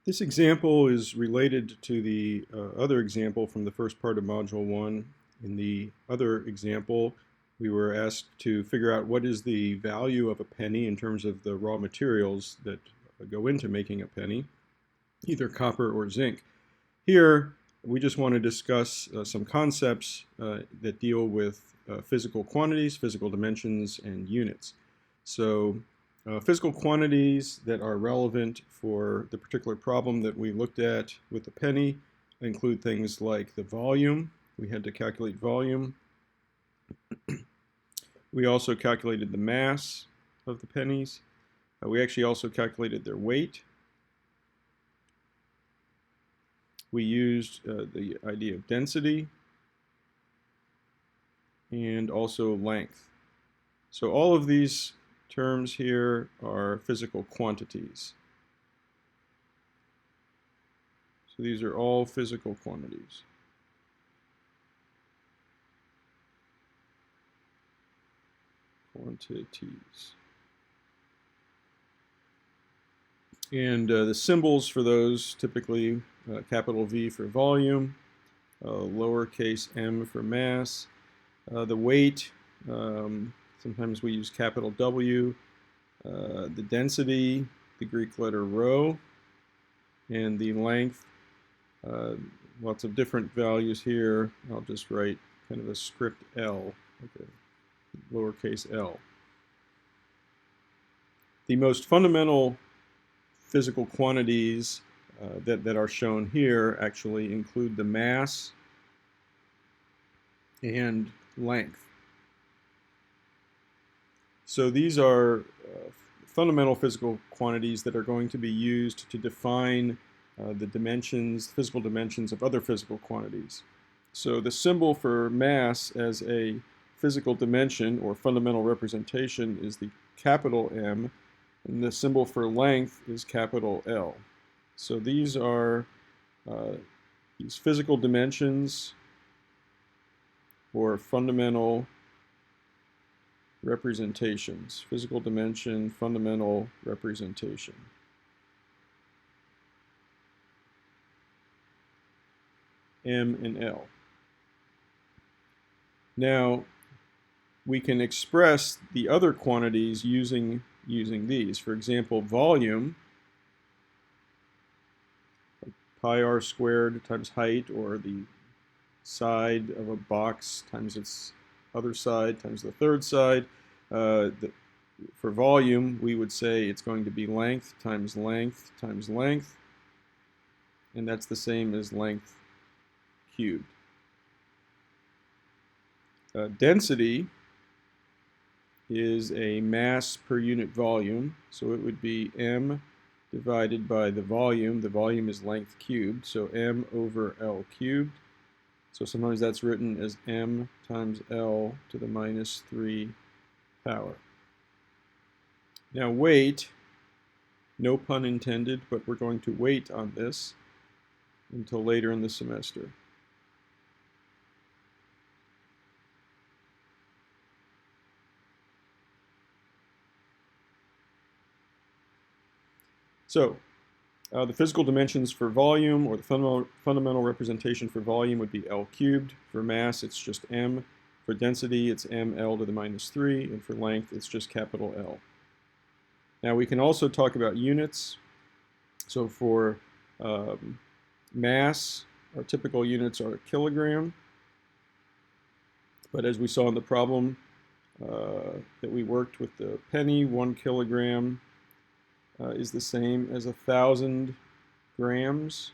This example is related to the other example from the first part of Module 1. In the other example, we were asked to figure out what is the value of a penny in terms of the raw materials that go into making a penny, either copper or zinc. Here, we just want to discuss some concepts that deal with physical quantities, physical dimensions, and units. So physical quantities that are relevant for the particular problem that we looked at with the penny include things like the volume. We had to calculate volume. We also calculated the mass of the pennies. We actually also calculated their weight. We used the idea of density and also length. So all of these terms here are physical quantities. So these are all physical quantities. And the symbols for those, typically capital V for volume, lowercase m for mass. The weight, sometimes we use capital W. The density, the Greek letter rho. And the length, lots of different values here. I'll just write kind of a script L, okay, lowercase l. The most fundamental physical quantities that are shown here actually include the mass and length. So these are fundamental physical quantities that are going to be used to define the dimensions, physical dimensions of other physical quantities. So the symbol for mass as a physical dimension or fundamental representation is the capital M, and the symbol for length is capital L. So these are these physical dimensions or fundamental representations. Physical dimension, fundamental representation. M and L. Now, we can express the other quantities using these. For example, volume, pi r squared times height, or the side of a box times its other side times the third side. For volume, we would say it's going to be length times length times length, and that's the same as length cubed. Density is a mass per unit volume, so it would be m divided by the volume. The volume is length cubed, so m over L cubed. So sometimes that's written as m times L to the minus 3 power. Now weight, no pun intended, but we're going to wait on this until later in the semester. So the physical dimensions for volume, or the fundamental representation for volume, would be L cubed. For mass, it's just m. For density, it's mL to the minus 3. And for length, it's just capital L. Now we can also talk about units. So for mass, our typical units are a kilogram. But as we saw in the problem that we worked with the penny, 1 kilogram is the same as 1,000 grams,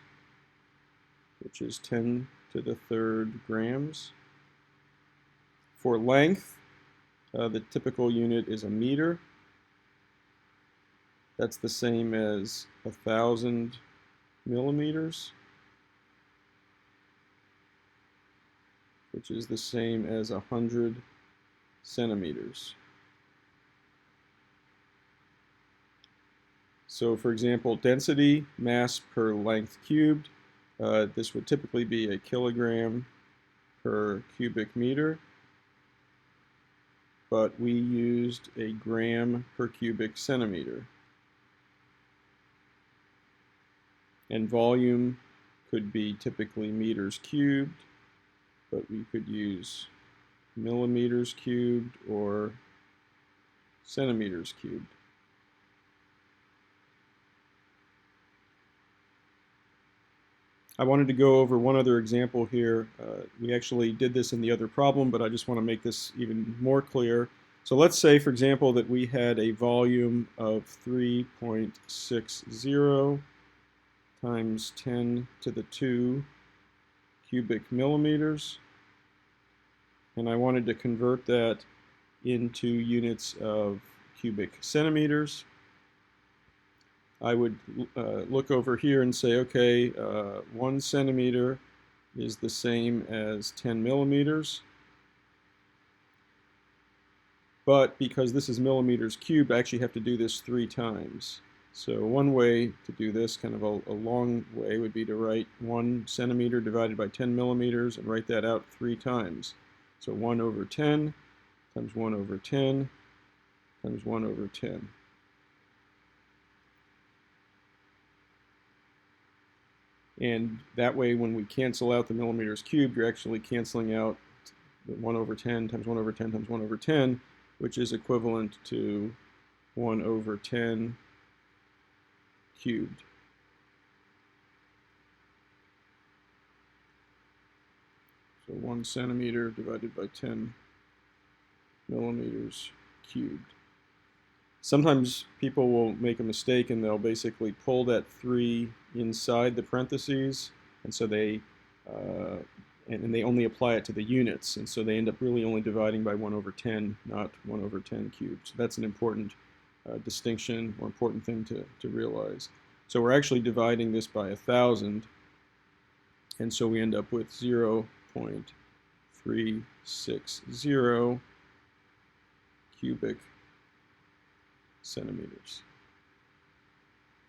which is 10 to the third grams. For length, the typical unit is a meter. That's the same as 1,000 millimeters, which is the same as 100 centimeters. So for example, density, mass per length cubed, this would typically be a kilogram per cubic meter, but we used a gram per cubic centimeter. And volume could be typically meters cubed, but we could use millimeters cubed or centimeters cubed. I wanted to go over one other example here. We actually did this in the other problem, but I just want to make this even more clear. So let's say, for example, that we had a volume of 3.60 times 10 to the 2 cubic millimeters, and I wanted to convert that into units of cubic centimeters. I would look over here and say, okay, 1 centimeter is the same as 10 millimeters. But because this is millimeters cubed, I actually have to do this 3 times. So one way to do this, kind of a long way, would be to write 1 centimeter divided by 10 millimeters and write that out 3 times. So 1 over 10 times 1 over 10 times 1 over 10. And that way, when we cancel out the millimeters cubed, you're actually canceling out 1 over 10 times 1 over 10 times 1 over 10, which is equivalent to 1 over 10 cubed. So 1 centimeter divided by 10 millimeters cubed. Sometimes people will make a mistake and they'll basically pull that 3 inside the parentheses, and so they only apply it to the units, and so they end up really only dividing by 1 over 10, not 1 over 10 cubed. So that's an important distinction or important thing to realize. So we're actually dividing this by 1,000, and so we end up with 0.360 cubic centimeters.